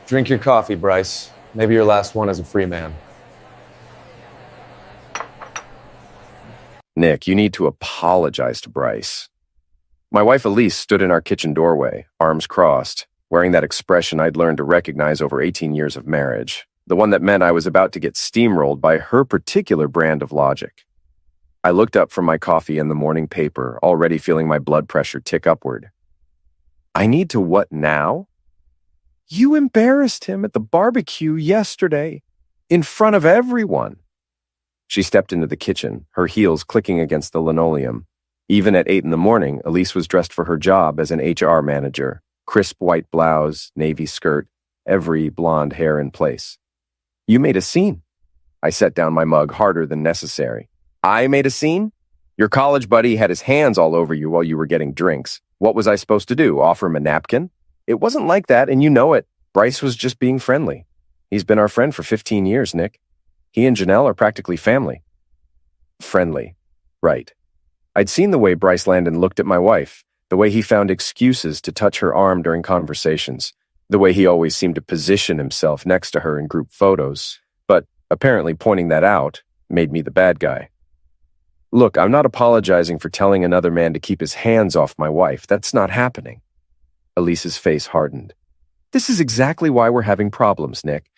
Drink your coffee, Bryce. Maybe your last one as a free man. Nick, you need to apologize to Bryce. My wife Elise stood in our kitchen doorway, arms crossed, wearing that expression I'd learned to recognize over 18 years of marriage, the one that meant I was about to get steamrolled by her particular brand of logic. I looked up from my coffee and the morning paper, already feeling my blood pressure tick upward. I need to what now? You embarrassed him at the barbecue yesterday, in front of everyone. She stepped into the kitchen, her heels clicking against the linoleum. Even at 8 in the morning, Elise was dressed for her job as an HR manager. Crisp white blouse, navy skirt, every blonde hair in place. You made a scene. I set down my mug harder than necessary. I made a scene? Your college buddy had his hands all over you while you were getting drinks. What was I supposed to do, offer him a napkin? It wasn't like that, and you know it. Bryce was just being friendly. He's been our friend for 15 years, Nick. He and Janelle are practically family. Friendly. Right. I'd seen the way Bryce Landon looked at my wife, the way he found excuses to touch her arm during conversations, the way he always seemed to position himself next to her in group photos, but apparently pointing that out made me the bad guy. Look, I'm not apologizing for telling another man to keep his hands off my wife. That's not happening. Elise's face hardened. This is exactly why we're having problems, Nick.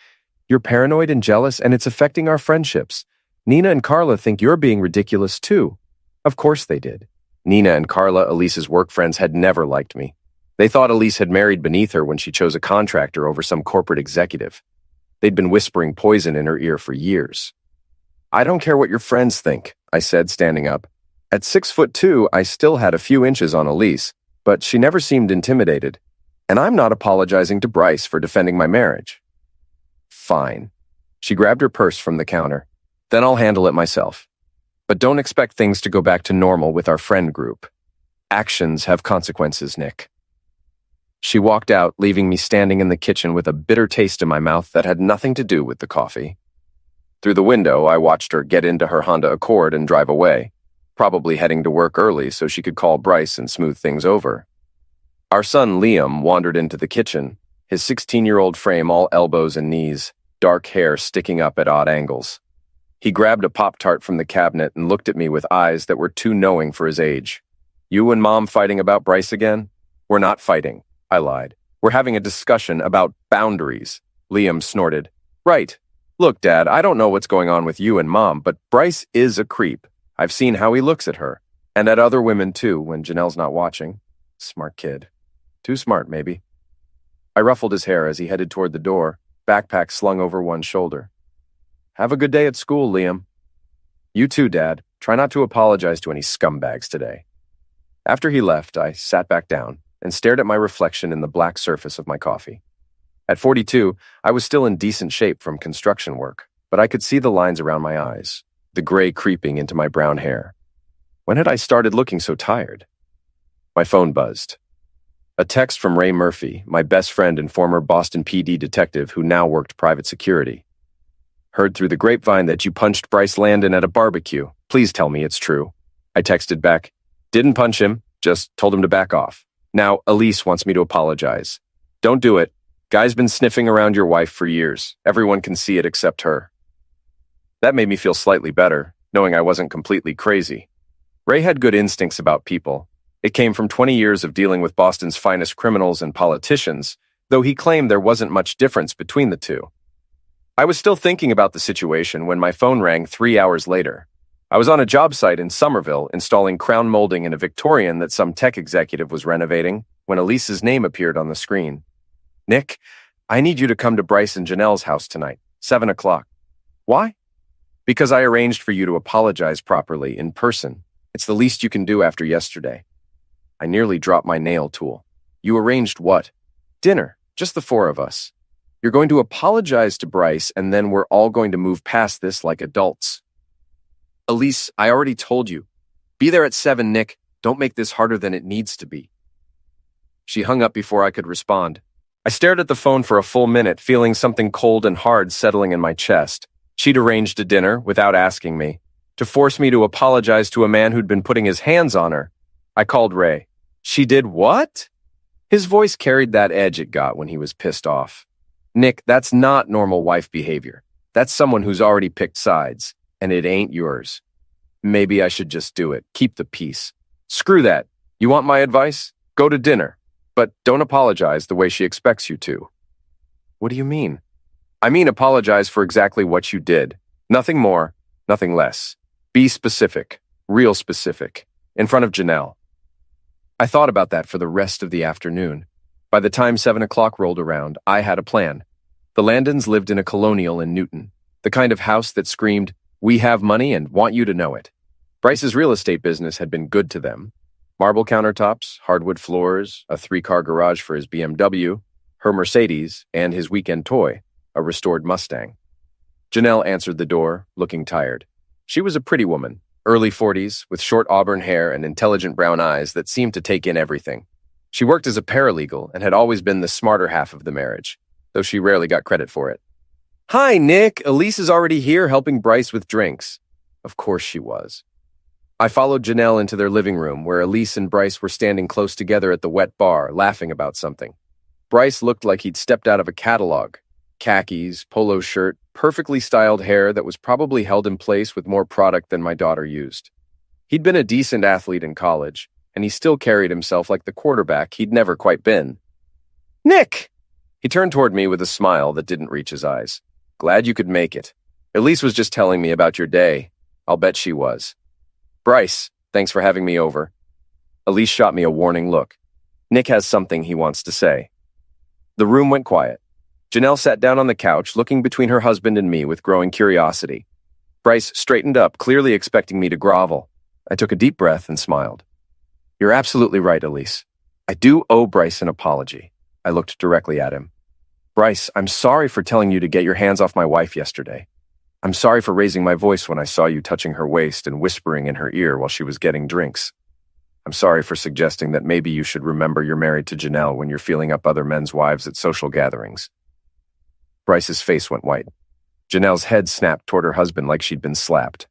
You're paranoid and jealous, and it's affecting our friendships. Nina and Carla think you're being ridiculous, too. Of course they did. Nina and Carla, Elise's work friends, had never liked me. They thought Elise had married beneath her when she chose a contractor over some corporate executive. They'd been whispering poison in her ear for years. I don't care what your friends think, I said, standing up. At 6'2", I still had a few inches on Elise, but she never seemed intimidated. And I'm not apologizing to Bryce for defending my marriage. Fine. She grabbed her purse from the counter. Then I'll handle it myself. But don't expect things to go back to normal with our friend group. Actions have consequences, Nick. She walked out, leaving me standing in the kitchen with a bitter taste in my mouth that had nothing to do with the coffee. Through the window, I watched her get into her Honda Accord and drive away, probably heading to work early so she could call Bryce and smooth things over. Our son Liam wandered into the kitchen, his 16-year-old frame all elbows and knees, dark hair sticking up at odd angles. He grabbed a Pop-Tart from the cabinet and looked at me with eyes that were too knowing for his age. You and Mom fighting about Bryce again? We're not fighting, I lied. We're having a discussion about boundaries. Liam snorted. Right. Look, Dad, I don't know what's going on with you and Mom, but Bryce is a creep. I've seen how he looks at her. And at other women, too, when Janelle's not watching. Smart kid. Too smart, maybe. I ruffled his hair as he headed toward the door, backpack slung over one shoulder. Have a good day at school, Liam. You too, Dad. Try not to apologize to any scumbags today. After he left, I sat back down and stared at my reflection in the black surface of my coffee. At 42, I was still in decent shape from construction work, but I could see the lines around my eyes, the gray creeping into my brown hair. When had I started looking so tired? My phone buzzed. A text from Ray Murphy, my best friend and former Boston PD detective who now worked private security. Heard through the grapevine that you punched Bryce Landon at a barbecue. Please tell me it's true. I texted back, didn't punch him, just told him to back off. Now, Elise wants me to apologize. Don't do it. Guy's been sniffing around your wife for years. Everyone can see it except her. That made me feel slightly better, knowing I wasn't completely crazy. Ray had good instincts about people. It came from 20 years of dealing with Boston's finest criminals and politicians, though he claimed there wasn't much difference between the two. I was still thinking about the situation when my phone rang 3 hours later. I was on a job site in Somerville installing crown molding in a Victorian that some tech executive was renovating when Elise's name appeared on the screen. Nick, I need you to come to Bryce and Janelle's house tonight, 7 o'clock. Why? Because I arranged for you to apologize properly in person. It's the least you can do after yesterday. I nearly dropped my nail tool. You arranged what? Dinner, just the four of us. You're going to apologize to Bryce, and then we're all going to move past this like adults. Elise, I already told you. Be there at 7, Nick. Don't make this harder than it needs to be. She hung up before I could respond. I stared at the phone for a full minute, feeling something cold and hard settling in my chest. She'd arranged a dinner without asking me, to force me to apologize to a man who'd been putting his hands on her. I called Ray. She did what? His voice carried that edge it got when he was pissed off. Nick, that's not normal wife behavior. That's someone who's already picked sides, and it ain't yours. Maybe I should just do it. Keep the peace. Screw that. You want my advice? Go to dinner. But don't apologize the way she expects you to. What do you mean? I mean apologize for exactly what you did. Nothing more, nothing less. Be specific, real specific, in front of Janelle. I thought about that for the rest of the afternoon. By the time 7 o'clock rolled around, I had a plan. The Landons lived in a colonial in Newton, the kind of house that screamed, "We have money and want you to know it." Bryce's real estate business had been good to them. Marble countertops, hardwood floors, a 3-car garage for his BMW, her Mercedes, and his weekend toy, a restored Mustang. Janelle answered the door, looking tired. She was a pretty woman, early 40s, with short auburn hair and intelligent brown eyes that seemed to take in everything. She worked as a paralegal and had always been the smarter half of the marriage, though she rarely got credit for it. "Hi, Nick. Elise is already here helping Bryce with drinks." Of course she was. I followed Janelle into their living room, where Elise and Bryce were standing close together at the wet bar, laughing about something. Bryce looked like he'd stepped out of a catalog. Khakis, polo shirt, perfectly styled hair that was probably held in place with more product than my daughter used. He'd been a decent athlete in college, and he still carried himself like the quarterback he'd never quite been. "Nick!" He turned toward me with a smile that didn't reach his eyes. "Glad you could make it. Elise was just telling me about your day. I'll bet she was." "Bryce, thanks for having me over." Elise shot me a warning look. Nick has something he wants to say. The room went quiet. Janelle sat down on the couch, looking between her husband and me with growing curiosity. Bryce straightened up, clearly expecting me to grovel. I took a deep breath and smiled. "You're absolutely right, Elise. I do owe Bryce an apology." I looked directly at him. "Bryce, I'm sorry for telling you to get your hands off my wife yesterday. I'm sorry for raising my voice when I saw you touching her waist and whispering in her ear while she was getting drinks. I'm sorry for suggesting that maybe you should remember you're married to Janelle when you're feeling up other men's wives at social gatherings." Bryce's face went white. Janelle's head snapped toward her husband like she'd been slapped.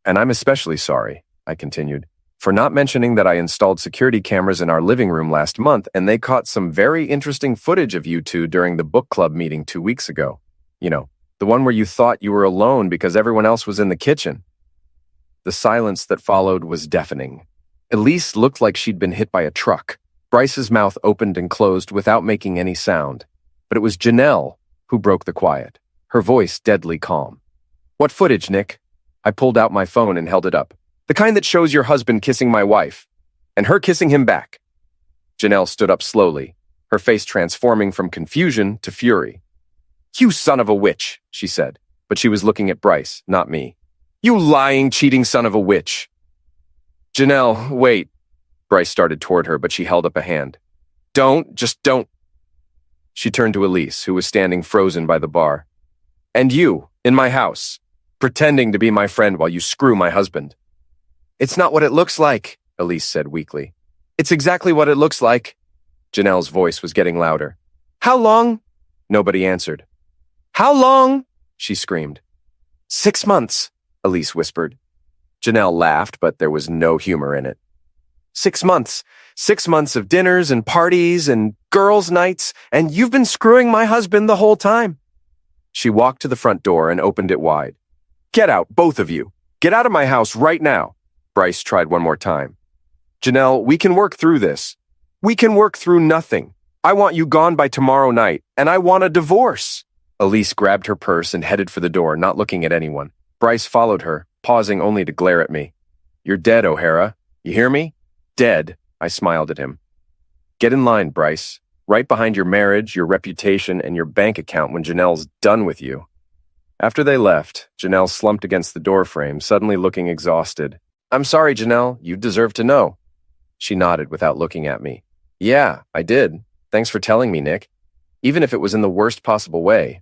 "And I'm especially sorry," I continued, "for not mentioning that I installed security cameras in our living room last month and they caught some very interesting footage of you two during the book club meeting 2 weeks ago. You know, the one where you thought you were alone because everyone else was in the kitchen." The silence that followed was deafening. Elise looked like she'd been hit by a truck. Bryce's mouth opened and closed without making any sound. But it was Janelle who broke the quiet, her voice deadly calm. "What footage, Nick?" I pulled out my phone and held it up. "The kind that shows your husband kissing my wife, and her kissing him back." Janelle stood up slowly, her face transforming from confusion to fury. "You son of a witch," she said, but she was looking at Bryce, not me. "You lying, cheating son of a witch." "Janelle, wait." Bryce started toward her, but she held up a hand. Just don't." She turned to Elise, who was standing frozen by the bar. "And you, in my house, pretending to be my friend while you screw my husband." "It's not what it looks like," Elise said weakly. "It's exactly what it looks like." Janelle's voice was getting louder. "How long?" Nobody answered. "How long?" she screamed. 6 months, Elise whispered. Janelle laughed, but there was no humor in it. 6 months. 6 months of dinners and parties and girls' nights, and you've been screwing my husband the whole time. She walked to the front door and opened it wide. "Get out, both of you. Get out of my house right now." Bryce tried one more time. "Janelle, we can work through this. We can work through nothing. I want you gone by tomorrow night, and I want a divorce." Elise grabbed her purse and headed for the door, not looking at anyone. Bryce followed her, pausing only to glare at me. "You're dead, O'Hara. You hear me? Dead." I smiled at him. "Get in line, Bryce. Right behind your marriage, your reputation, and your bank account when Janelle's done with you." After they left, Janelle slumped against the doorframe, suddenly looking exhausted. "I'm sorry, Janelle. You deserve to know." She nodded without looking at me. "Yeah, I did. Thanks for telling me, Nick. Even if it was in the worst possible way.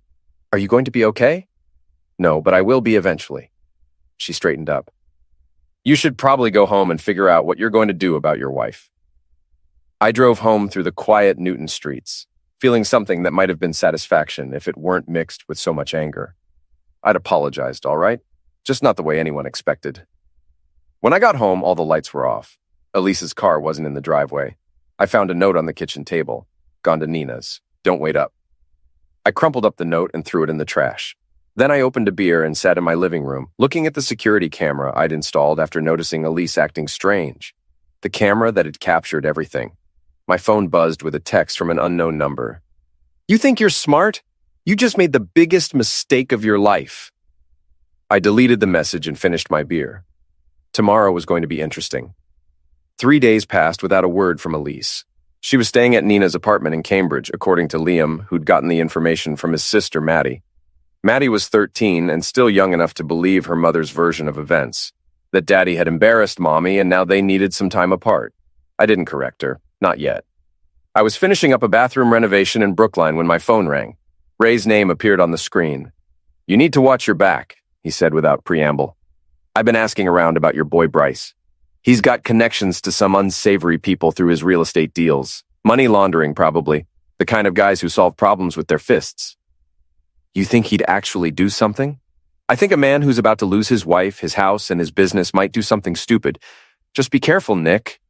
Are you going to be okay?" "No, but I will be eventually." She straightened up. "You should probably go home and figure out what you're going to do about your wife." I drove home through the quiet Newton streets, feeling something that might have been satisfaction if it weren't mixed with so much anger. I'd apologized, all right? Just not the way anyone expected. When I got home, all the lights were off. Elise's car wasn't in the driveway. I found a note on the kitchen table. "Gone to Nina's. Don't wait up." I crumpled up the note and threw it in the trash. Then I opened a beer and sat in my living room, looking at the security camera I'd installed after noticing Elise acting strange. The camera that had captured everything. My phone buzzed with a text from an unknown number. "You think you're smart? You just made the biggest mistake of your life." I deleted the message and finished my beer. Tomorrow was going to be interesting. 3 days passed without a word from Elise. She was staying at Nina's apartment in Cambridge, according to Liam, who'd gotten the information from his sister, Maddie. Maddie was 13 and still young enough to believe her mother's version of events, that Daddy had embarrassed Mommy and now they needed some time apart. I didn't correct her, not yet. I was finishing up a bathroom renovation in Brookline when my phone rang. Ray's name appeared on the screen. "You need to watch your back," he said without preamble. "I've been asking around about your boy Bryce. He's got connections to some unsavory people through his real estate deals. Money laundering, probably. The kind of guys who solve problems with their fists." "You think he'd actually do something?" "I think a man who's about to lose his wife, his house, and his business might do something stupid. Just be careful, Nick.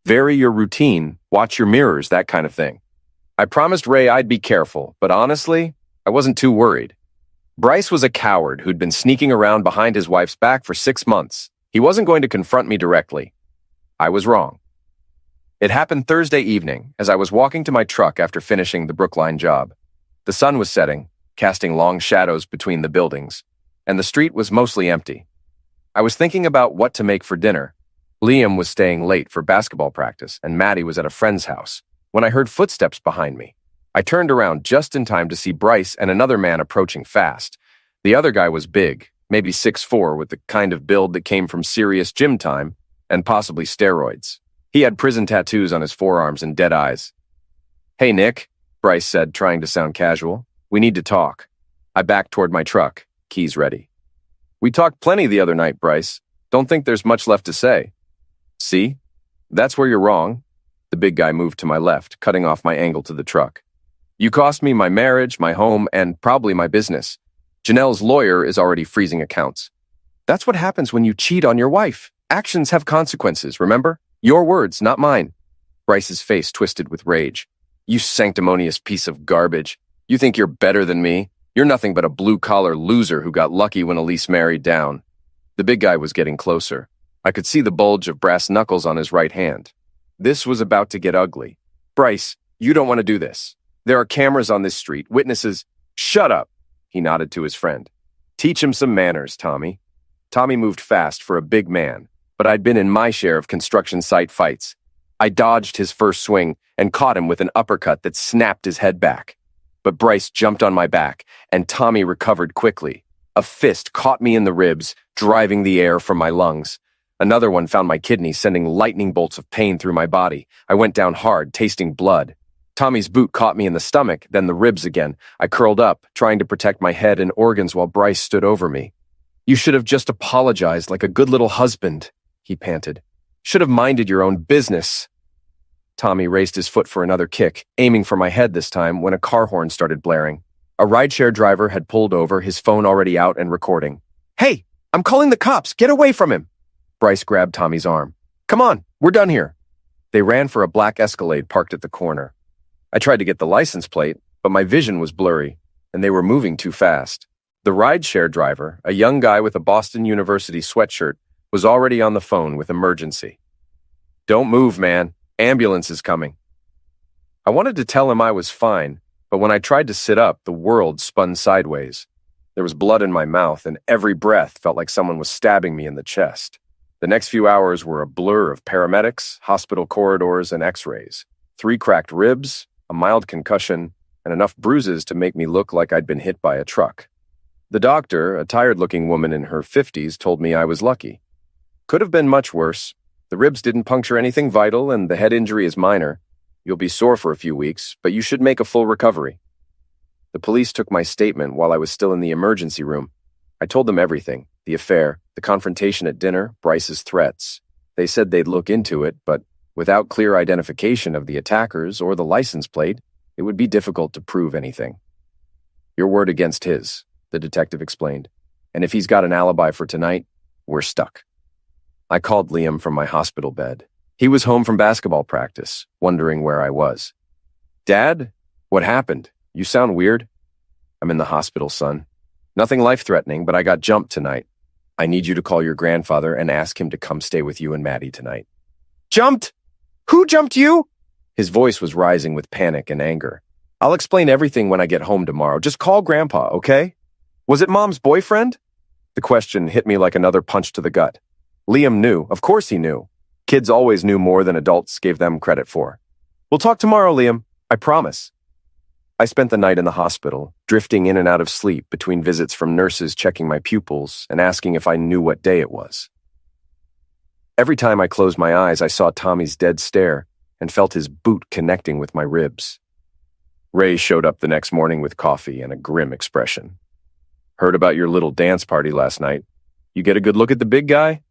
Vary your routine, watch your mirrors, that kind of thing." I promised Ray I'd be careful, but honestly, I wasn't too worried. Bryce was a coward who'd been sneaking around behind his wife's back for 6 months. He wasn't going to confront me directly. I was wrong. It happened Thursday evening, as I was walking to my truck after finishing the Brookline job. The sun was setting, casting long shadows between the buildings, and the street was mostly empty. I was thinking about what to make for dinner. Liam was staying late for basketball practice, and Maddie was at a friend's house, when I heard footsteps behind me. I turned around just in time to see Bryce and another man approaching fast. The other guy was big, maybe 6'4", with the kind of build that came from serious gym time and possibly steroids. He had prison tattoos on his forearms and dead eyes. "Hey, Nick," Bryce said, trying to sound casual. "We need to talk." I backed toward my truck, keys ready. "We talked plenty the other night, Bryce. Don't think there's much left to say." "See? That's where you're wrong." The big guy moved to my left, cutting off my angle to the truck. "You cost me my marriage, my home, and probably my business. Janelle's lawyer is already freezing accounts. That's what happens when you cheat on your wife. Actions have consequences, remember? Your words, not mine." Bryce's face twisted with rage. "You sanctimonious piece of garbage. You think you're better than me? You're nothing but a blue-collar loser who got lucky when Elise married down." The big guy was getting closer. I could see the bulge of brass knuckles on his right hand. This was about to get ugly. "Bryce, you don't want to do this. There are cameras on this street, witnesses." "Shut up," he nodded to his friend. "Teach him some manners, Tommy." Tommy moved fast for a big man, but I'd been in my share of construction site fights. I dodged his first swing and caught him with an uppercut that snapped his head back. But Bryce jumped on my back, and Tommy recovered quickly. A fist caught me in the ribs, driving the air from my lungs. Another one found my kidney, sending lightning bolts of pain through my body. I went down hard, tasting blood. Tommy's boot caught me in the stomach, then the ribs again. I curled up, trying to protect my head and organs while Bryce stood over me. "You should have just apologized like a good little husband," he panted. "Should have minded your own business." Tommy raised his foot for another kick, aiming for my head this time when a car horn started blaring. A rideshare driver had pulled over, his phone already out and recording. "Hey, I'm calling the cops. Get away from him." Bryce grabbed Tommy's arm. "Come on, we're done here." They ran for a black Escalade parked at the corner. I tried to get the license plate, but my vision was blurry, and they were moving too fast. The rideshare driver, a young guy with a Boston University sweatshirt, was already on the phone with emergency. "Don't move, man. Ambulance is coming." I wanted to tell him I was fine, but when I tried to sit up, the world spun sideways. There was blood in my mouth, and every breath felt like someone was stabbing me in the chest. The next few hours were a blur of paramedics, hospital corridors, and x-rays. 3 cracked ribs, a mild concussion, and enough bruises to make me look like I'd been hit by a truck. The doctor, a tired-looking woman in her 50s, told me I was lucky. Could have been much worse. The ribs didn't puncture anything vital, and the head injury is minor. You'll be sore for a few weeks, but you should make a full recovery. The police took my statement while I was still in the emergency room. I told them everything, the affair, the confrontation at dinner, Bryce's threats. They said they'd look into it, but without clear identification of the attackers or the license plate, it would be difficult to prove anything. "Your word against his," the detective explained. "And if he's got an alibi for tonight, we're stuck." I called Liam from my hospital bed. He was home from basketball practice, wondering where I was. "Dad, what happened? You sound weird." I'm in the hospital, son. Nothing life-threatening, but I got jumped tonight. I need you to call your grandfather and ask him to come stay with you and Maddie tonight." "Jumped? Who jumped you?" His voice was rising with panic and anger. "I'll explain everything when I get home tomorrow. Just call Grandpa, okay? Was it Mom's boyfriend?" The question hit me like another punch to the gut. Liam knew. Of course he knew. Kids always knew more than adults gave them credit for. "We'll talk tomorrow, Liam. I promise." I spent the night in the hospital, drifting in and out of sleep between visits from nurses checking my pupils and asking if I knew what day it was. Every time I closed my eyes, I saw Tommy's dead stare and felt his boot connecting with my ribs. Ray showed up the next morning with coffee and a grim expression. "Heard about your little dance party last night. You get a good look at the big guy?"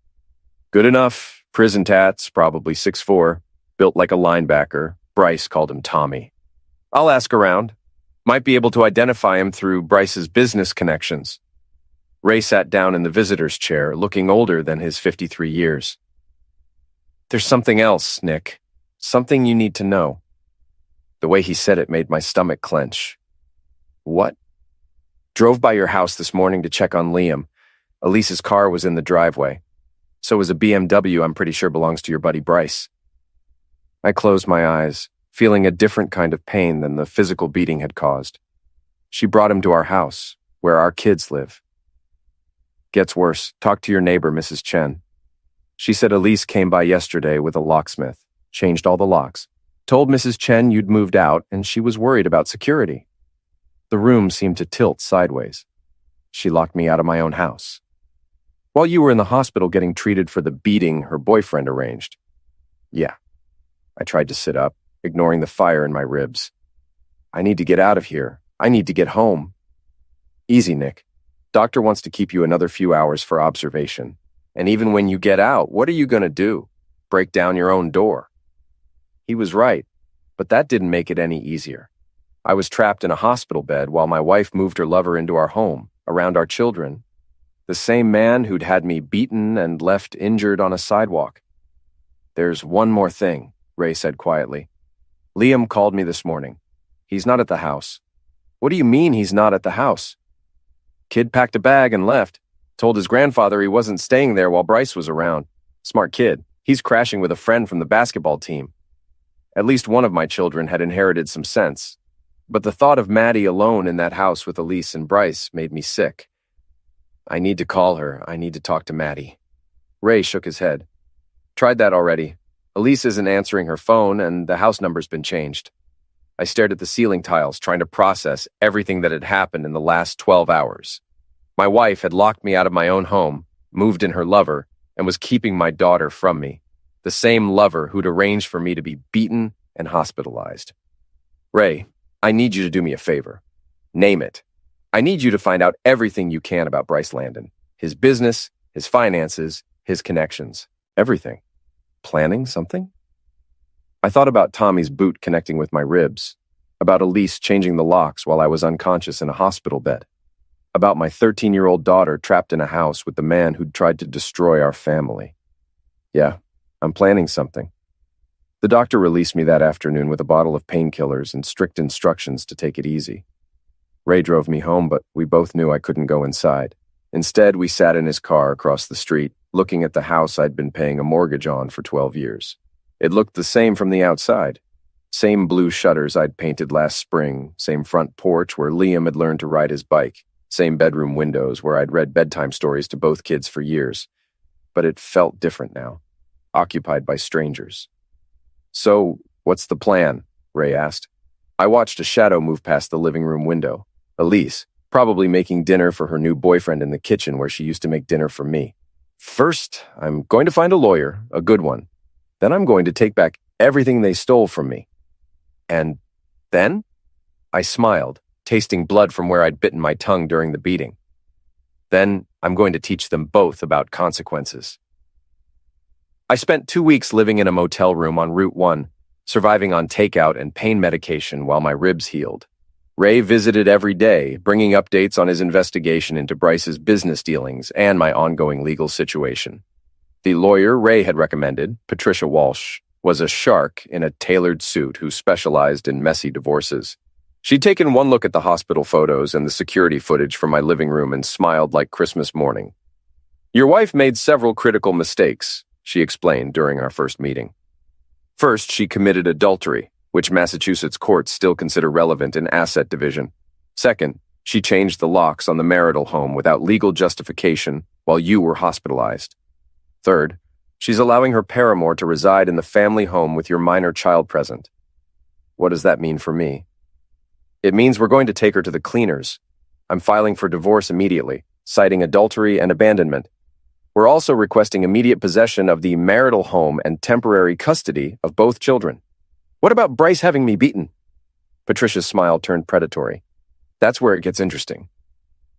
"Good enough. Prison tats, probably 6'4", built like a linebacker. Bryce called him Tommy. I'll ask around. Might be able to identify him through Bryce's business connections." Ray sat down in the visitor's chair, looking older than his 53 years. "There's something else, Nick. Something you need to know." The way he said it made my stomach clench. "What?" "Drove by your house this morning to check on Liam. Elise's car was in the driveway. So was a BMW I'm pretty sure belongs to your buddy Bryce." I closed my eyes, feeling a different kind of pain than the physical beating had caused. "She brought him to our house, where our kids live." "Gets worse. Talk to your neighbor, Mrs. Chen. She said Elise came by yesterday with a locksmith, changed all the locks, told Mrs. Chen you'd moved out, and she was worried about security. The room seemed to tilt sideways. She locked me out of my own house. While you were in the hospital getting treated for the beating her boyfriend arranged." "Yeah." I tried to sit up, ignoring the fire in my ribs. "I need to get out of here. I need to get home." "Easy, Nick. Doctor wants to keep you another few hours for observation. And even when you get out, what are you going to do? Break down your own door?" He was right, but that didn't make it any easier. I was trapped in a hospital bed while my wife moved her lover into our home, around our children. The same man who'd had me beaten and left injured on a sidewalk. "There's one more thing," Ray said quietly. "Liam called me this morning. He's not at the house." "What do you mean he's not at the house?" "Kid packed a bag and left. Told his grandfather he wasn't staying there while Bryce was around. Smart kid. He's crashing with a friend from the basketball team." At least one of my children had inherited some sense. But the thought of Maddie alone in that house with Elise and Bryce made me sick. "I need to call her. I need to talk to Maddie." Ray shook his head. "Tried that already. Elise isn't answering her phone, and the house number's been changed." I stared at the ceiling tiles, trying to process everything that had happened in the last 12 hours. My wife had locked me out of my own home, moved in her lover, and was keeping my daughter from me. The same lover who'd arranged for me to be beaten and hospitalized. "Ray, I need you to do me a favor. Name it. I need you to find out everything you can about Bryce Landon. His business, his finances, his connections. Everything. Planning something?" I thought about Tommy's boot connecting with my ribs, about Elise changing the locks while I was unconscious in a hospital bed, about my 13-year-old daughter trapped in a house with the man who'd tried to destroy our family. Yeah, I'm planning something. The doctor released me that afternoon with a bottle of painkillers and strict instructions to take it easy. Ray drove me home, but we both knew I couldn't go inside. Instead, we sat in his car across the street, looking at the house I'd been paying a mortgage on for 12 years. It looked the same from the outside. Same blue shutters I'd painted last spring, same front porch where Liam had learned to ride his bike, same bedroom windows where I'd read bedtime stories to both kids for years. But it felt different now, occupied by strangers. "So, what's the plan?" Ray asked. I watched a shadow move past the living room window. Elise, probably making dinner for her new boyfriend in the kitchen where she used to make dinner for me. "First, I'm going to find a lawyer, a good one. Then I'm going to take back everything they stole from me. And then?" I smiled, tasting blood from where I'd bitten my tongue during the beating. "Then I'm going to teach them both about consequences." I spent 2 weeks living in a motel room on Route 1, surviving on takeout and pain medication while my ribs healed. Ray visited every day, bringing updates on his investigation into Bryce's business dealings and my ongoing legal situation. The lawyer Ray had recommended, Patricia Walsh, was a shark in a tailored suit who specialized in messy divorces. She'd taken one look at the hospital photos and the security footage from my living room and smiled like Christmas morning. Your wife made several critical mistakes, she explained during our first meeting. First, she committed adultery, which Massachusetts courts still consider relevant in asset division. Second, she changed the locks on the marital home without legal justification while you were hospitalized. Third, she's allowing her paramour to reside in the family home with your minor child present. What does that mean for me? It means we're going to take her to the cleaners. I'm filing for divorce immediately, citing adultery and abandonment. We're also requesting immediate possession of the marital home and temporary custody of both children. What about Bryce having me beaten? Patricia's smile turned predatory. That's where it gets interesting.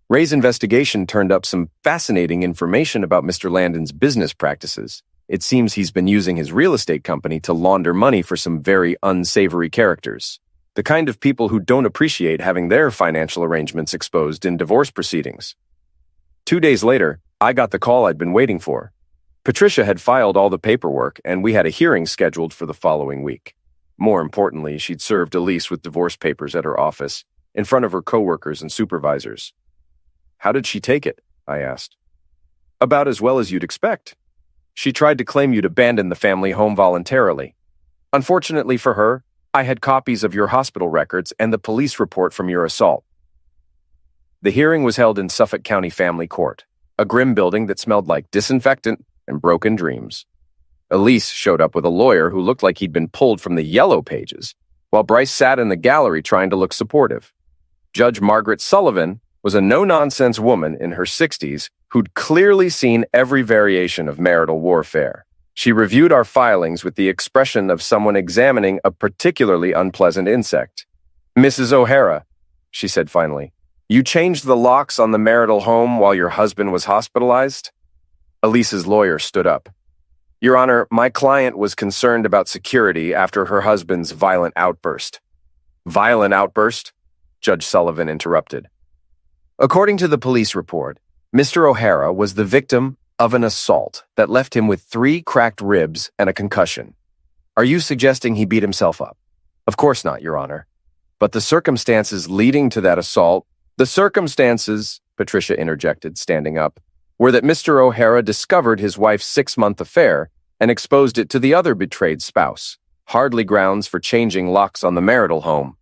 Ray's investigation turned up some fascinating information about Mr. Landon's business practices. It seems he's been using his real estate company to launder money for some very unsavory characters. The kind of people who don't appreciate having their financial arrangements exposed in divorce proceedings. 2 days later, I got the call I'd been waiting for. Patricia had filed all the paperwork, and we had a hearing scheduled for the following week. More importantly, she'd served Elise with divorce papers at her office, in front of her coworkers and supervisors. How did she take it? I asked. About as well as you'd expect. She tried to claim you'd abandoned the family home voluntarily. Unfortunately for her, I had copies of your hospital records and the police report from your assault. The hearing was held in Suffolk County Family Court, a grim building that smelled like disinfectant and broken dreams. Elise showed up with a lawyer who looked like he'd been pulled from the yellow pages, while Bryce sat in the gallery trying to look supportive. Judge Margaret Sullivan was a no-nonsense woman in her 60s who'd clearly seen every variation of marital warfare. She reviewed our filings with the expression of someone examining a particularly unpleasant insect. Mrs. O'Hara, she said finally, you changed the locks on the marital home while your husband was hospitalized? Elise's lawyer stood up. Your Honor, my client was concerned about security after her husband's violent outburst. Violent outburst? Judge Sullivan interrupted. According to the police report, Mr. O'Hara was the victim of an assault that left him with 3 cracked ribs and a concussion. Are you suggesting he beat himself up? Of course not, Your Honor. But the circumstances leading to that assault, the circumstances, Patricia interjected, standing up, were that Mr. O'Hara discovered his wife's 6-month affair and exposed it to the other betrayed spouse. Hardly grounds for changing locks on the marital home.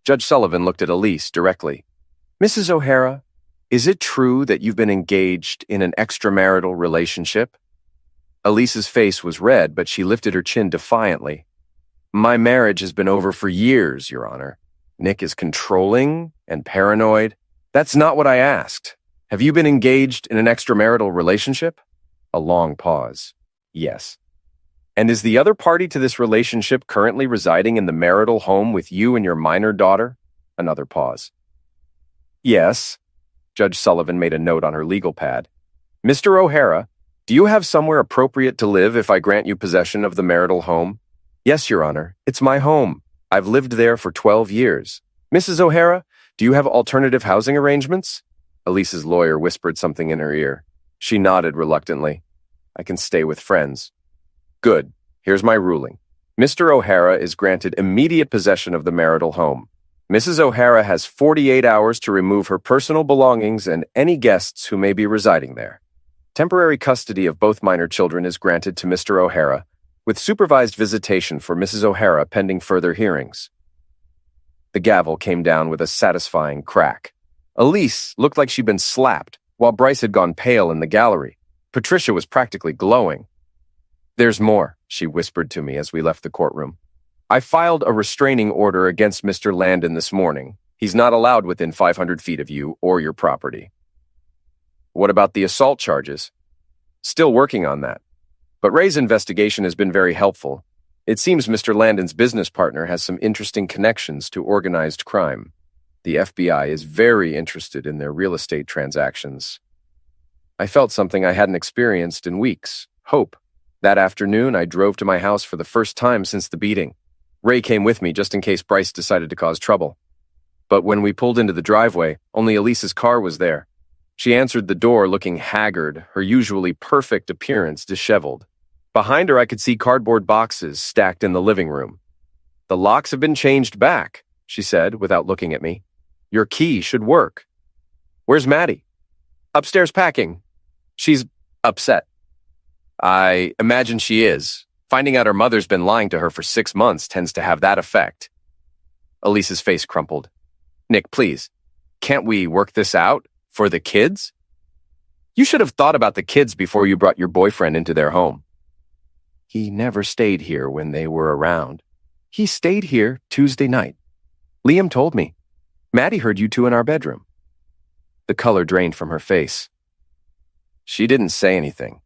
Judge Sullivan looked at Elise directly. Mrs. O'Hara, is it true that you've been engaged in an extramarital relationship? Elise's face was red, but she lifted her chin defiantly. My marriage has been over for years, Your Honor. Nick is controlling and paranoid. That's not what I asked. Have you been engaged in an extramarital relationship? A long pause. Yes. And is the other party to this relationship currently residing in the marital home with you and your minor daughter? Another pause. Yes. Judge Sullivan made a note on her legal pad. Mr. O'Hara, do you have somewhere appropriate to live if I grant you possession of the marital home? Yes, Your Honor. It's my home. I've lived there for 12 years. Mrs. O'Hara, do you have alternative housing arrangements? Elise's lawyer whispered something in her ear. She nodded reluctantly. I can stay with friends. Good. Here's my ruling. Mr. O'Hara is granted immediate possession of the marital home. Mrs. O'Hara has 48 hours to remove her personal belongings and any guests who may be residing there. Temporary custody of both minor children is granted to Mr. O'Hara, with supervised visitation for Mrs. O'Hara pending further hearings. The gavel came down with a satisfying crack. Elise looked like she'd been slapped, while Bryce had gone pale in the gallery. Patricia was practically glowing. There's more, she whispered to me as we left the courtroom. I filed a restraining order against Mr. Landon this morning. He's not allowed within 500 feet of you or your property. What about the assault charges? Still working on that. But Ray's investigation has been very helpful. It seems Mr. Landon's business partner has some interesting connections to organized crime. The FBI is very interested in their real estate transactions. I felt something I hadn't experienced in weeks, hope. That afternoon, I drove to my house for the first time since the beating. Ray came with me just in case Bryce decided to cause trouble. But when we pulled into the driveway, only Elise's car was there. She answered the door looking haggard, her usually perfect appearance disheveled. Behind her, I could see cardboard boxes stacked in the living room. The locks have been changed back, she said without looking at me. Your key should work. Where's Maddie? Upstairs packing. She's upset. I imagine she is. Finding out her mother's been lying to her for 6 months tends to have that effect. Elise's face crumpled. Nick, please, can't we work this out? For the kids? You should have thought about the kids before you brought your boyfriend into their home. He never stayed here when they were around. He stayed here Tuesday night. Liam told me. Maddie heard you two in our bedroom. The color drained from her face. She didn't say anything.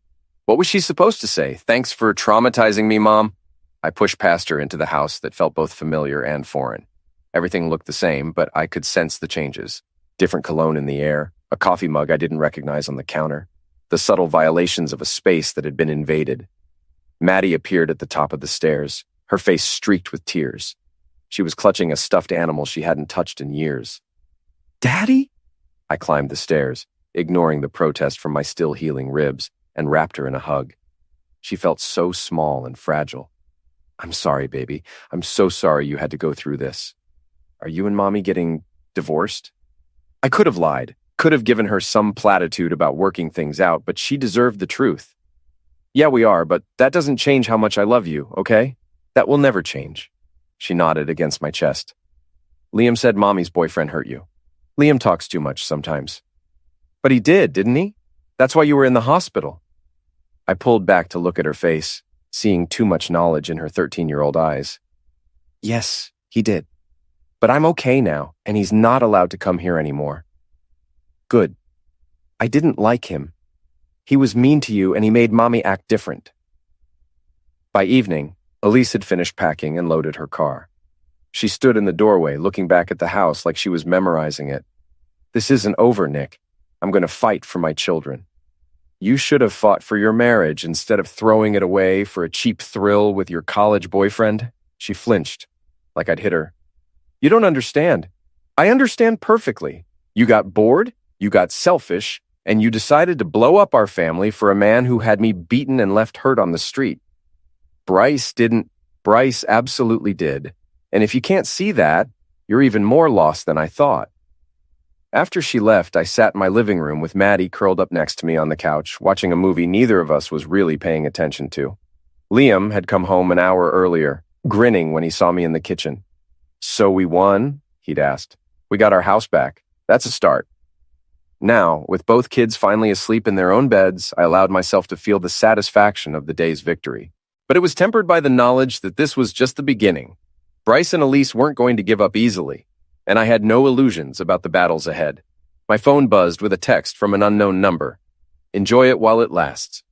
What was she supposed to say? Thanks for traumatizing me, Mom. I pushed past her into the house that felt both familiar and foreign. Everything looked the same, but I could sense the changes. Different cologne in the air, a coffee mug I didn't recognize on the counter, the subtle violations of a space that had been invaded. Maddie appeared at the top of the stairs, her face streaked with tears. She was clutching a stuffed animal she hadn't touched in years. Daddy? I climbed the stairs, ignoring the protest from my still healing ribs, and wrapped her in a hug. She felt so small and fragile. I'm sorry, baby. I'm so sorry you had to go through this. Are you and Mommy getting divorced? I could have lied, could have given her some platitude about working things out, but she deserved the truth. Yeah, we are, but that doesn't change how much I love you, okay? That will never change. She nodded against my chest. Liam said Mommy's boyfriend hurt you. Liam talks too much sometimes. But he did, didn't he? That's why you were in the hospital. I pulled back to look at her face, seeing too much knowledge in her 13-year-old eyes. Yes, he did. But I'm okay now, and he's not allowed to come here anymore. Good. I didn't like him. He was mean to you, and he made Mommy act different. By evening, Elise had finished packing and loaded her car. She stood in the doorway, looking back at the house like she was memorizing it. This isn't over, Nick. I'm going to fight for my children. You should have fought for your marriage instead of throwing it away for a cheap thrill with your college boyfriend. She flinched, like I'd hit her. You don't understand. I understand perfectly. You got bored, you got selfish, and you decided to blow up our family for a man who had me beaten and left hurt on the street. Bryce didn't. Bryce absolutely did. And if you can't see that, you're even more lost than I thought. After she left, I sat in my living room with Maddie curled up next to me on the couch, watching a movie neither of us was really paying attention to. Liam had come home an hour earlier, grinning when he saw me in the kitchen. So we won? He'd asked. We got our house back. That's a start. Now, with both kids finally asleep in their own beds, I allowed myself to feel the satisfaction of the day's victory. But it was tempered by the knowledge that this was just the beginning. Bryce and Elise weren't going to give up easily, and I had no illusions about the battles ahead. My phone buzzed with a text from an unknown number. Enjoy it while it lasts.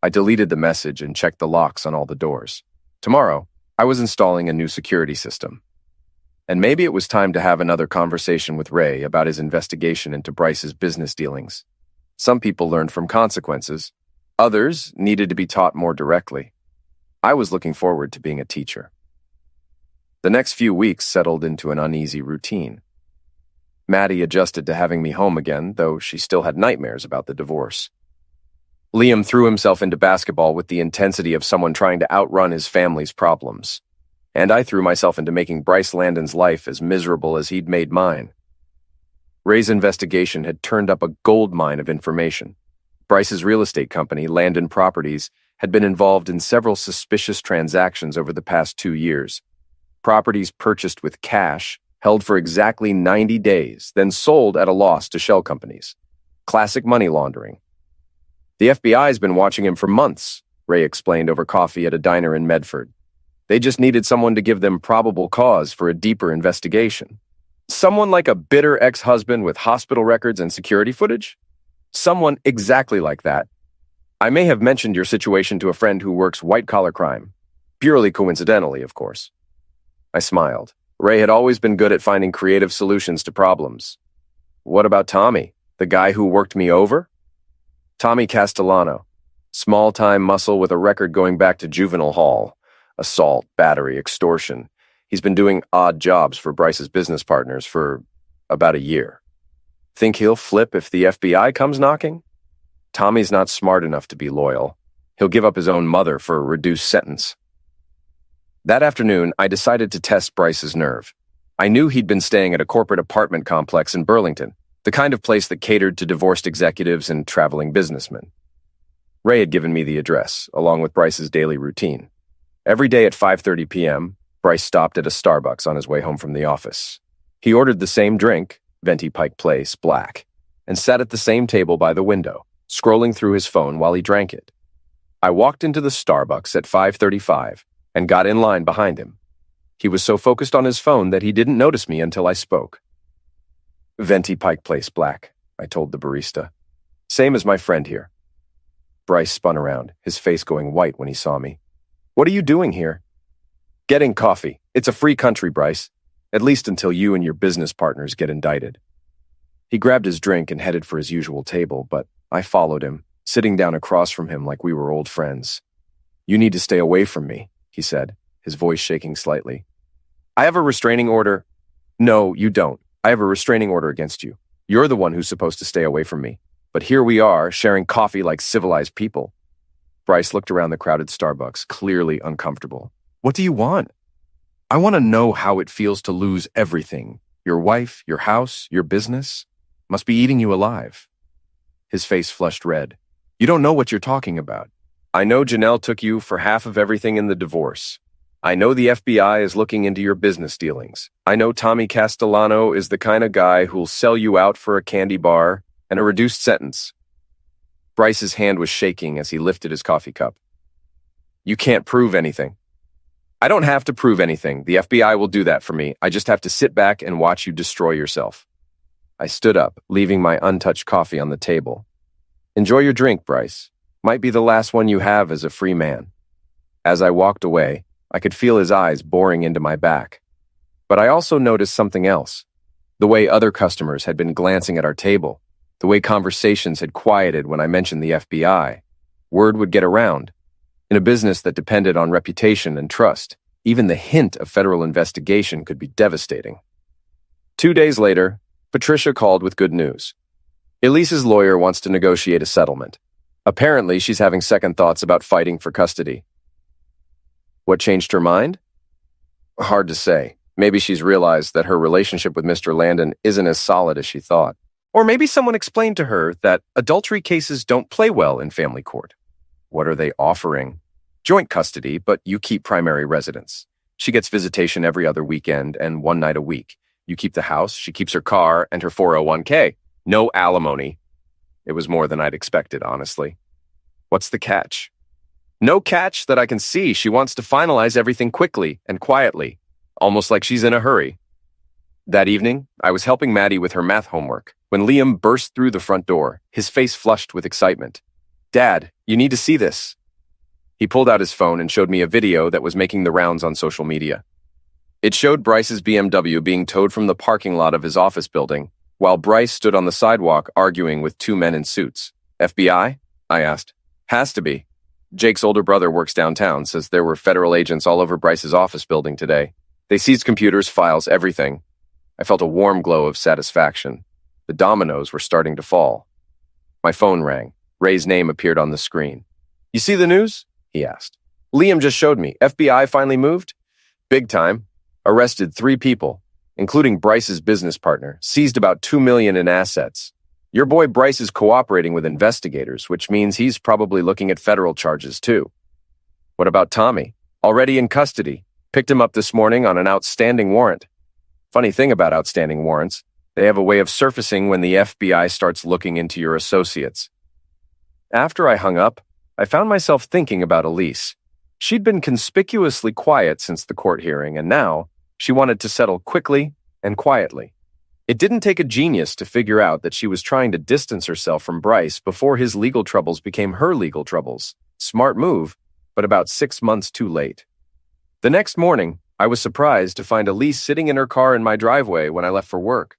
I deleted the message and checked the locks on all the doors. Tomorrow, I was installing a new security system. And maybe it was time to have another conversation with Ray about his investigation into Bryce's business dealings. Some people learned from consequences. Others needed to be taught more directly. I was looking forward to being a teacher. The next few weeks settled into an uneasy routine. Maddie adjusted to having me home again, though she still had nightmares about the divorce. Liam threw himself into basketball with the intensity of someone trying to outrun his family's problems. And I threw myself into making Bryce Landon's life as miserable as he'd made mine. Ray's investigation had turned up a gold mine of information. Bryce's real estate company, Landon Properties, had been involved in several suspicious transactions over the past 2 years. Properties purchased with cash, held for exactly 90 days, then sold at a loss to shell companies. Classic money laundering. The FBI's been watching him for months, Ray explained over coffee at a diner in Medford. They just needed someone to give them probable cause for a deeper investigation. Someone like a bitter ex-husband with hospital records and security footage? Someone exactly like that. I may have mentioned your situation to a friend who works white-collar crime. Purely coincidentally, of course. I smiled. Ray had always been good at finding creative solutions to problems. What about Tommy, the guy who worked me over? Tommy Castellano. Small-time muscle with a record going back to juvenile hall. Assault, battery, extortion. He's been doing odd jobs for Bryce's business partners for about a year. Think he'll flip if the FBI comes knocking? Tommy's not smart enough to be loyal. He'll give up his own mother for a reduced sentence. That afternoon, I decided to test Bryce's nerve. I knew he'd been staying at a corporate apartment complex in Burlington, the kind of place that catered to divorced executives and traveling businessmen. Ray had given me the address, along with Bryce's daily routine. Every day at 5:30 p.m., Bryce stopped at a Starbucks on his way home from the office. He ordered the same drink, Venti Pike Place Black, and sat at the same table by the window, scrolling through his phone while he drank it. I walked into the Starbucks at 5:35 and got in line behind him. He was so focused on his phone that he didn't notice me until I spoke. Venti Pike Place Black, I told the barista. Same as my friend here. Bryce spun around, his face going white when he saw me. What are you doing here? Getting coffee. It's a free country, Bryce. At least until you and your business partners get indicted. He grabbed his drink and headed for his usual table, but I followed him, sitting down across from him like we were old friends. You need to stay away from me, he said, his voice shaking slightly. I have a restraining order. No, you don't. I have a restraining order against you. You're the one who's supposed to stay away from me. But here we are, sharing coffee like civilized people. Bryce looked around the crowded Starbucks, clearly uncomfortable. What do you want? I want to know how it feels to lose everything. Your wife, your house, your business. Must be eating you alive. His face flushed red. You don't know what you're talking about. I know Janelle took you for half of everything in the divorce. I know the FBI is looking into your business dealings. I know Tommy Castellano is the kind of guy who'll sell you out for a candy bar and a reduced sentence. Bryce's hand was shaking as he lifted his coffee cup. You can't prove anything. I don't have to prove anything. The FBI will do that for me. I just have to sit back and watch you destroy yourself. I stood up, leaving my untouched coffee on the table. Enjoy your drink, Bryce. Might be the last one you have as a free man. As I walked away, I could feel his eyes boring into my back. But I also noticed something else. The way other customers had been glancing at our table. The way conversations had quieted when I mentioned the FBI. Word would get around. In a business that depended on reputation and trust, even the hint of federal investigation could be devastating. 2 days later, Patricia called with good news. Elise's lawyer wants to negotiate a settlement. Apparently, she's having second thoughts about fighting for custody. What changed her mind? Hard to say. Maybe she's realized that her relationship with Mr. Landon isn't as solid as she thought. Or maybe someone explained to her that adultery cases don't play well in family court. What are they offering? Joint custody, but you keep primary residence. She gets visitation every other weekend and one night a week. You keep the house, she keeps her car and her 401k. No alimony. It was more than I'd expected, honestly. What's the catch? No catch that I can see. She wants to finalize everything quickly and quietly, almost like she's in a hurry. That evening, I was helping Maddie with her math homework when Liam burst through the front door, his face flushed with excitement. Dad, you need to see this. He pulled out his phone and showed me a video that was making the rounds on social media. It showed Bryce's BMW being towed from the parking lot of his office building, while Bryce stood on the sidewalk arguing with 2 men in suits. FBI? I asked. Has to be. Jake's older brother works downtown, says there were federal agents all over Bryce's office building today. They seized computers, files, everything. I felt a warm glow of satisfaction. The dominoes were starting to fall. My phone rang. Ray's name appeared on the screen. You see the news? He asked. Liam just showed me. FBI finally moved? Big time. Arrested 3 people, including Bryce's business partner, seized about $2 million in assets. Your boy Bryce is cooperating with investigators, which means he's probably looking at federal charges too. What about Tommy? Already in custody. Picked him up this morning on an outstanding warrant. Funny thing about outstanding warrants, they have a way of surfacing when the FBI starts looking into your associates. After I hung up, I found myself thinking about Elise. She'd been conspicuously quiet since the court hearing, and now she wanted to settle quickly and quietly. It didn't take a genius to figure out that she was trying to distance herself from Bryce before his legal troubles became her legal troubles. Smart move, but about 6 months too late. The next morning, I was surprised to find Elise sitting in her car in my driveway when I left for work.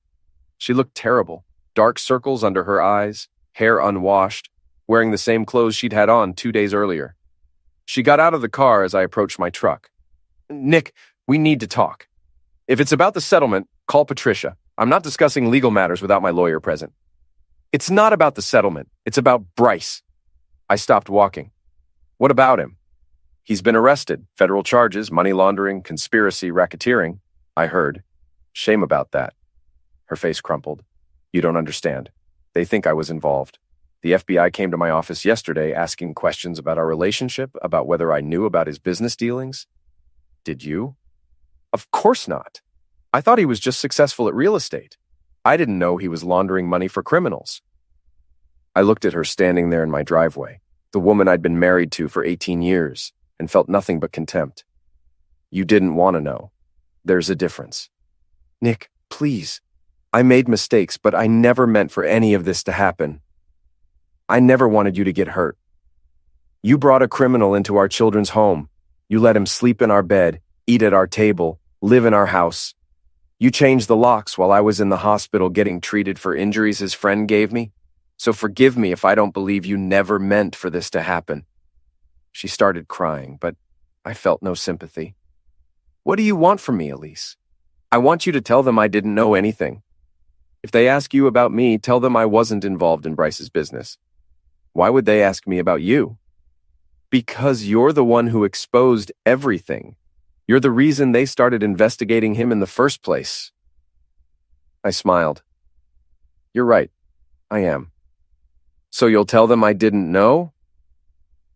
She looked terrible, dark circles under her eyes, hair unwashed, wearing the same clothes she'd had on 2 days earlier. She got out of the car as I approached my truck. Nick, we need to talk. If it's about the settlement, call Patricia. I'm not discussing legal matters without my lawyer present. It's not about the settlement. It's about Bryce. I stopped walking. What about him? He's been arrested. Federal charges, money laundering, conspiracy, racketeering, I heard. Shame about that. Her face crumpled. You don't understand. They think I was involved. The FBI came to my office yesterday asking questions about our relationship, about whether I knew about his business dealings. Did you? Of course not. I thought he was just successful at real estate. I didn't know he was laundering money for criminals. I looked at her standing there in my driveway, the woman I'd been married to for 18 years, and felt nothing but contempt. You didn't want to know. There's a difference. Nick, please. I made mistakes, but I never meant for any of this to happen. I never wanted you to get hurt. You brought a criminal into our children's home. You let him sleep in our bed, eat at our table, live in our house. You changed the locks while I was in the hospital getting treated for injuries his friend gave me. So forgive me if I don't believe you never meant for this to happen. She started crying, but I felt no sympathy. What do you want from me, Elise? I want you to tell them I didn't know anything. If they ask you about me, tell them I wasn't involved in Bryce's business. Why would they ask me about you? Because you're the one who exposed everything. You're the reason they started investigating him in the first place. I smiled. You're right. I am. So you'll tell them I didn't know?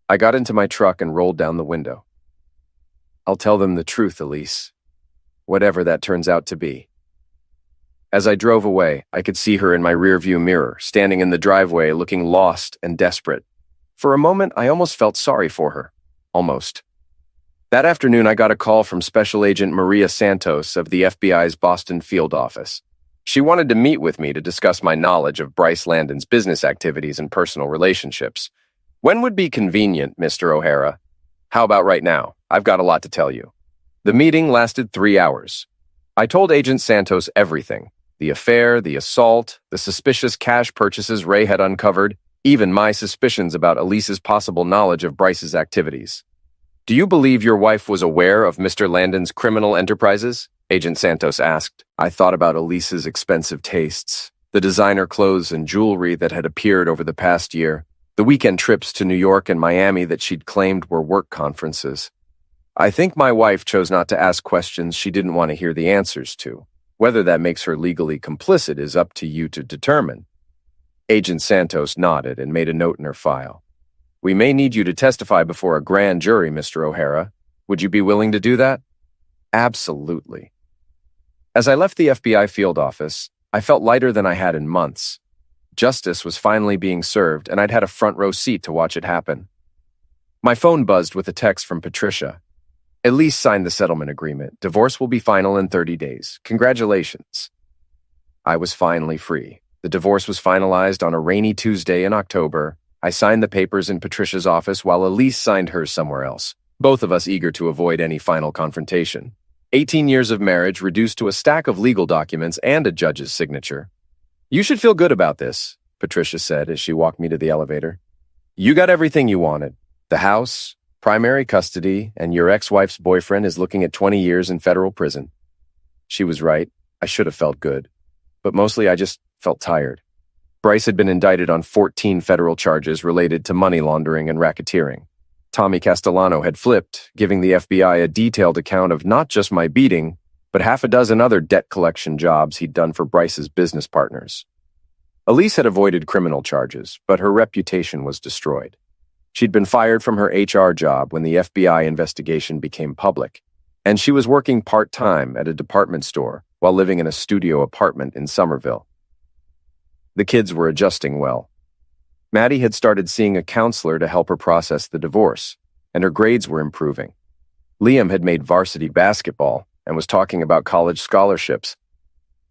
I got into my truck and rolled down the window. I'll tell them the truth, Elise. Whatever that turns out to be. As I drove away, I could see her in my rearview mirror, standing in the driveway looking lost and desperate. For a moment, I almost felt sorry for her. Almost. That afternoon, I got a call from Special Agent Maria Santos of the FBI's Boston field office. She wanted to meet with me to discuss my knowledge of Bryce Landon's business activities and personal relationships. When would be convenient, Mr. O'Hara? How about right now? I've got a lot to tell you. The meeting lasted 3 hours. I told Agent Santos everything. The affair, the assault, the suspicious cash purchases Ray had uncovered, even my suspicions about Elise's possible knowledge of Bryce's activities. Do you believe your wife was aware of Mr. Landon's criminal enterprises? Agent Santos asked. I thought about Elise's expensive tastes, the designer clothes and jewelry that had appeared over the past year, the weekend trips to New York and Miami that she'd claimed were work conferences. I think my wife chose not to ask questions she didn't want to hear the answers to. Whether that makes her legally complicit is up to you to determine. Agent Santos nodded and made a note in her file. We may need you to testify before a grand jury, Mr. O'Hara. Would you be willing to do that? Absolutely. As I left the FBI field office, I felt lighter than I had in months. Justice was finally being served, and I'd had a front row seat to watch it happen. My phone buzzed with a text from Patricia. Elise signed the settlement agreement. Divorce will be final in 30 days. Congratulations. I was finally free. The divorce was finalized on a rainy Tuesday in October. I signed the papers in Patricia's office while Elise signed hers somewhere else, both of us eager to avoid any final confrontation. 18 years of marriage reduced to a stack of legal documents and a judge's signature. You should feel good about this, Patricia said as she walked me to the elevator. You got everything you wanted. The house, primary custody, and your ex-wife's boyfriend is looking at 20 years in federal prison. She was right. I should have felt good. But mostly I just felt tired. Bryce had been indicted on 14 federal charges related to money laundering and racketeering. Tommy Castellano had flipped, giving the FBI a detailed account of not just my beating, but half a dozen other debt collection jobs he'd done for Bryce's business partners. Elise had avoided criminal charges, but her reputation was destroyed. She'd been fired from her HR job when the FBI investigation became public, and she was working part-time at a department store while living in a studio apartment in Somerville. The kids were adjusting well. Maddie had started seeing a counselor to help her process the divorce, and her grades were improving. Liam had made varsity basketball and was talking about college scholarships.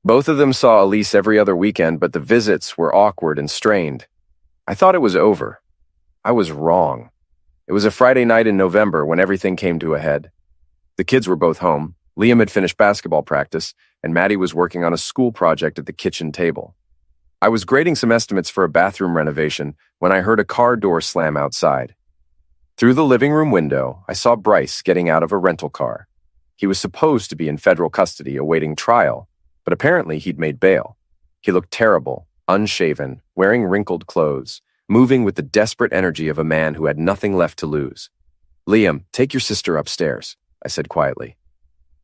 Both of them saw Elise every other weekend, but the visits were awkward and strained. I thought it was over. I was wrong. It was a Friday night in November when everything came to a head. The kids were both home. Liam had finished basketball practice, and Maddie was working on a school project at the kitchen table. I was grading some estimates for a bathroom renovation when I heard a car door slam outside. Through the living room window, I saw Bryce getting out of a rental car. He was supposed to be in federal custody awaiting trial, but apparently he'd made bail. He looked terrible, unshaven, wearing wrinkled clothes, moving with the desperate energy of a man who had nothing left to lose. Liam, take your sister upstairs, I said quietly.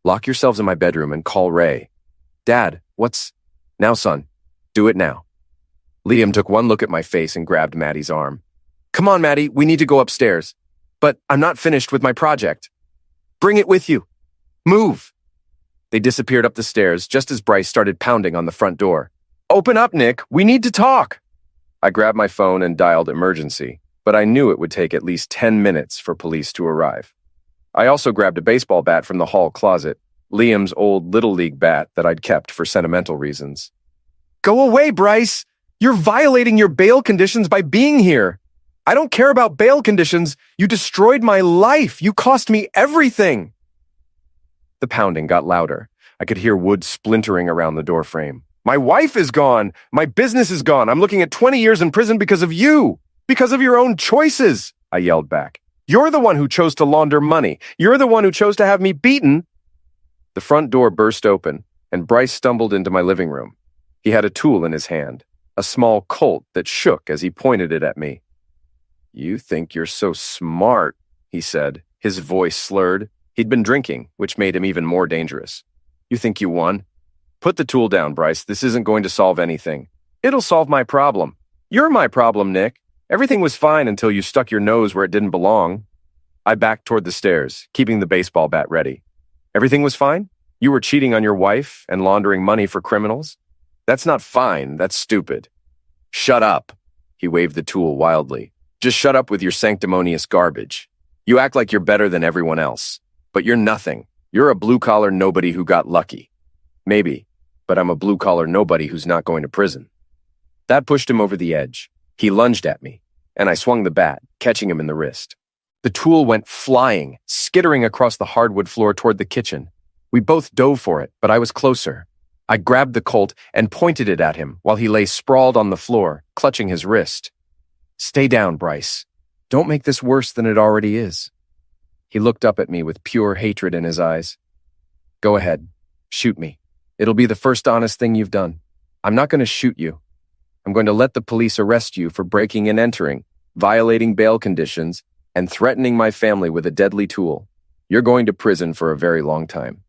Lock yourselves in my bedroom and call Ray. Dad, what's... Now, son, do it now. Liam took one look at my face and grabbed Maddie's arm. Come on, Maddie, we need to go upstairs. But I'm not finished with my project. Bring it with you. Move. They disappeared up the stairs just as Bryce started pounding on the front door. Open up, Nick. We need to talk. I grabbed my phone and dialed emergency, but I knew it would take at least 10 minutes for police to arrive. I also grabbed a baseball bat from the hall closet, Liam's old Little League bat that I'd kept for sentimental reasons. Go away, Bryce! You're violating your bail conditions by being here. I don't care about bail conditions. You destroyed my life. You cost me everything. The pounding got louder. I could hear wood splintering around the doorframe. My wife is gone. My business is gone. I'm looking at 20 years in prison because of you. Because of your own choices, I yelled back. You're the one who chose to launder money. You're the one who chose to have me beaten. The front door burst open, and Bryce stumbled into my living room. He had a tool in his hand, a small Colt that shook as he pointed it at me. You think you're so smart, he said, his voice slurred. He'd been drinking, which made him even more dangerous. You think you won? Put the tool down, Bryce. This isn't going to solve anything. It'll solve my problem. You're my problem, Nick. Everything was fine until you stuck your nose where it didn't belong. I backed toward the stairs, keeping the baseball bat ready. Everything was fine? You were cheating on your wife and laundering money for criminals? That's not fine. That's stupid. Shut up. He waved the tool wildly. Just shut up with your sanctimonious garbage. You act like you're better than everyone else. But you're nothing. You're a blue-collar nobody who got lucky. Maybe, but I'm a blue-collar nobody who's not going to prison. That pushed him over the edge. He lunged at me, and I swung the bat, catching him in the wrist. The tool went flying, skittering across the hardwood floor toward the kitchen. We both dove for it, but I was closer. I grabbed the Colt and pointed it at him while he lay sprawled on the floor, clutching his wrist. Stay down, Bryce. Don't make this worse than it already is. He looked up at me with pure hatred in his eyes. Go ahead. Shoot me. It'll be the first honest thing you've done. I'm not going to shoot you. I'm going to let the police arrest you for breaking and entering, violating bail conditions, and threatening my family with a deadly tool. You're going to prison for a very long time.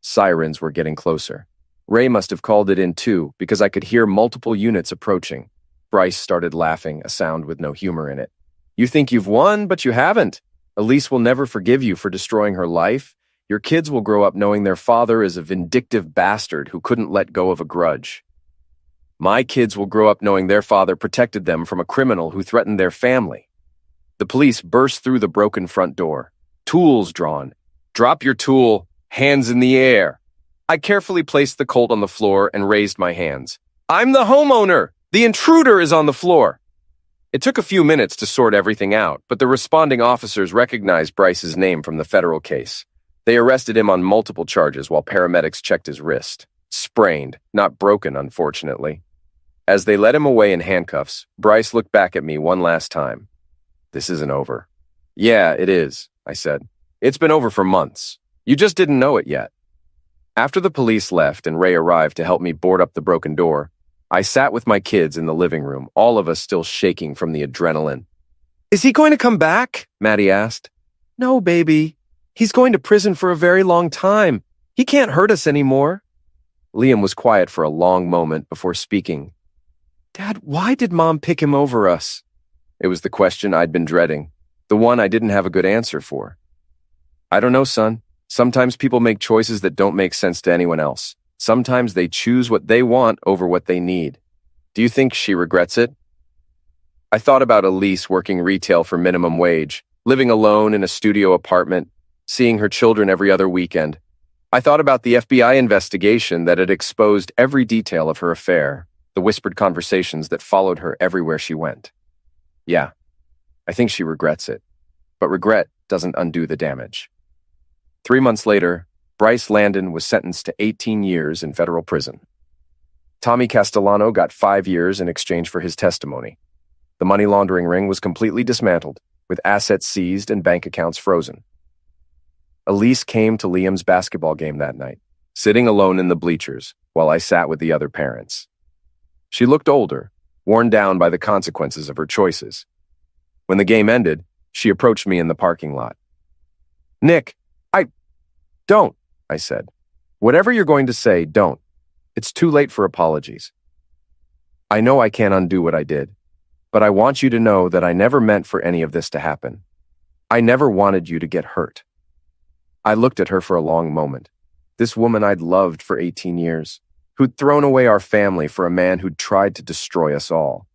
Sirens were getting closer. Ray must have called it in too, because I could hear multiple units approaching. Bryce started laughing, a sound with no humor in it. You think you've won, but you haven't. Elise will never forgive you for destroying her life. Your kids will grow up knowing their father is a vindictive bastard who couldn't let go of a grudge. My kids will grow up knowing their father protected them from a criminal who threatened their family. The police burst through the broken front door. Tools drawn. Drop your tool. Hands in the air. I carefully placed the Colt on the floor and raised my hands. I'm the homeowner. The intruder is on the floor. It took a few minutes to sort everything out, but the responding officers recognized Bryce's name from the federal case. They arrested him on multiple charges while paramedics checked his wrist. Sprained, not broken, unfortunately. As they led him away in handcuffs, Bryce looked back at me one last time. This isn't over. Yeah, it is, I said. It's been over for months. You just didn't know it yet. After the police left and Ray arrived to help me board up the broken door, I sat with my kids in the living room, all of us still shaking from the adrenaline. Is he going to come back? Maddie asked. No, baby. He's going to prison for a very long time. He can't hurt us anymore. Liam was quiet for a long moment before speaking. Dad, why did Mom pick him over us? It was the question I'd been dreading, the one I didn't have a good answer for. I don't know, son. Sometimes people make choices that don't make sense to anyone else. Sometimes they choose what they want over what they need. Do you think she regrets it? I thought about Elise working retail for minimum wage, living alone in a studio apartment, seeing her children every other weekend. I thought about the FBI investigation that had exposed every detail of her affair, the whispered conversations that followed her everywhere she went. Yeah, I think she regrets it. But regret doesn't undo the damage. 3 months later, Bryce Landon was sentenced to 18 years in federal prison. Tommy Castellano got 5 years in exchange for his testimony. The money laundering ring was completely dismantled, with assets seized and bank accounts frozen. Elise came to Liam's basketball game that night, sitting alone in the bleachers while I sat with the other parents. She looked older, worn down by the consequences of her choices. When the game ended, she approached me in the parking lot. Nick, don't, I said. Whatever you're going to say, don't. It's too late for apologies. I know I can't undo what I did, but I want you to know that I never meant for any of this to happen. I never wanted you to get hurt. I looked at her for a long moment. This woman I'd loved for 18 years, who'd thrown away our family for a man who'd tried to destroy us all.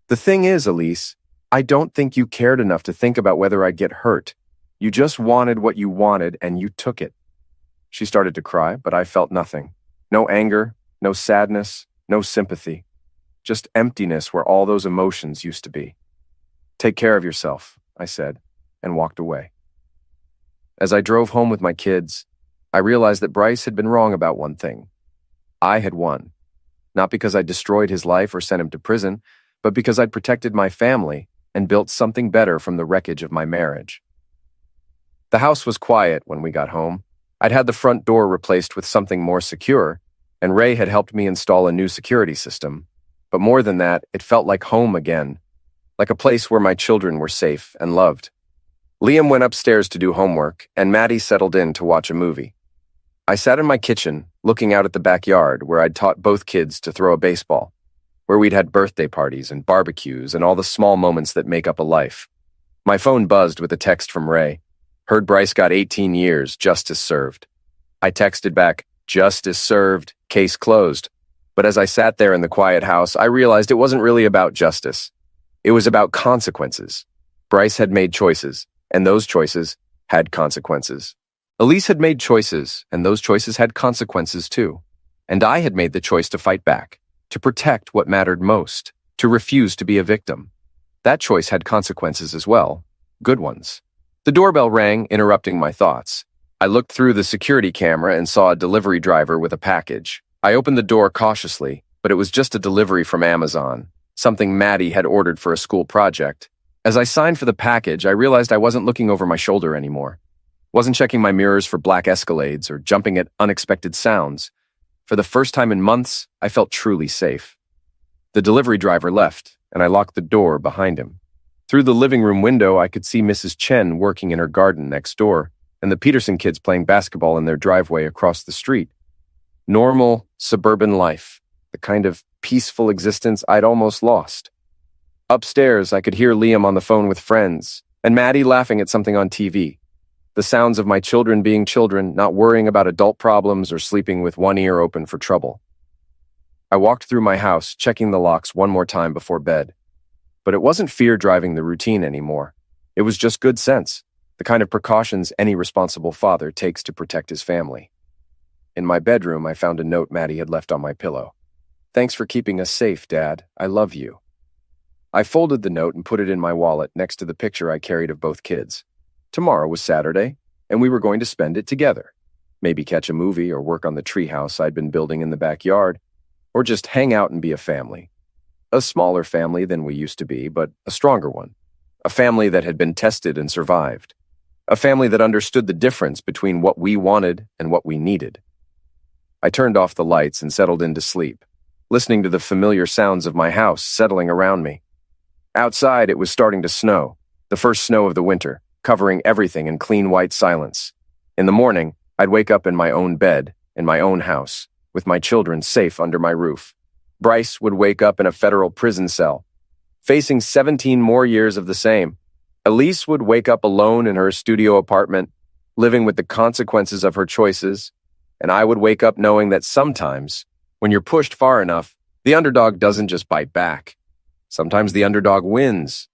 The thing is, Elise, I don't think you cared enough to think about whether I'd get hurt. You just wanted what you wanted, and you took it. She started to cry, but I felt nothing. No anger, no sadness, no sympathy. Just emptiness where all those emotions used to be. Take care of yourself, I said, and walked away. As I drove home with my kids, I realized that Bryce had been wrong about one thing. I had won. Not because I destroyed his life or sent him to prison, but because I'd protected my family and built something better from the wreckage of my marriage. The house was quiet when we got home. I'd had the front door replaced with something more secure, and Ray had helped me install a new security system. But more than that, it felt like home again, like a place where my children were safe and loved. Liam went upstairs to do homework, and Maddie settled in to watch a movie. I sat in my kitchen, looking out at the backyard where I'd taught both kids to throw a baseball, where we'd had birthday parties and barbecues and all the small moments that make up a life. My phone buzzed with a text from Ray. Heard Bryce got 18 years, justice served. I texted back, justice served, case closed. But as I sat there in the quiet house, I realized it wasn't really about justice. It was about consequences. Bryce had made choices, and those choices had consequences. Elise had made choices, and those choices had consequences too. And I had made the choice to fight back, to protect what mattered most, to refuse to be a victim. That choice had consequences as well, good ones. The doorbell rang, interrupting my thoughts. I looked through the security camera and saw a delivery driver with a package. I opened the door cautiously, but it was just a delivery from Amazon, something Maddie had ordered for a school project. As I signed for the package, I realized I wasn't looking over my shoulder anymore. Wasn't checking my mirrors for black Escalades or jumping at unexpected sounds. For the first time in months, I felt truly safe. The delivery driver left, and I locked the door behind him. Through the living room window, I could see Mrs. Chen working in her garden next door, and the Peterson kids playing basketball in their driveway across the street. Normal, suburban life, the kind of peaceful existence I'd almost lost. Upstairs, I could hear Liam on the phone with friends, and Maddie laughing at something on TV. The sounds of my children being children, not worrying about adult problems or sleeping with one ear open for trouble. I walked through my house, checking the locks one more time before bed. But it wasn't fear driving the routine anymore. It was just good sense, the kind of precautions any responsible father takes to protect his family. In my bedroom, I found a note Maddie had left on my pillow. Thanks for keeping us safe, Dad. I love you. I folded the note and put it in my wallet next to the picture I carried of both kids. Tomorrow was Saturday, and we were going to spend it together. Maybe catch a movie or work on the treehouse I'd been building in the backyard, or just hang out and be a family. A smaller family than we used to be, but a stronger one. A family that had been tested and survived. A family that understood the difference between what we wanted and what we needed. I turned off the lights and settled into sleep, listening to the familiar sounds of my house settling around me. Outside, it was starting to snow, the first snow of the winter, covering everything in clean white silence. In the morning, I'd wake up in my own bed, in my own house, with my children safe under my roof. Bryce would wake up in a federal prison cell, facing 17 more years of the same. Elise would wake up alone in her studio apartment, living with the consequences of her choices, and I would wake up knowing that sometimes, when you're pushed far enough, the underdog doesn't just bite back. Sometimes the underdog wins,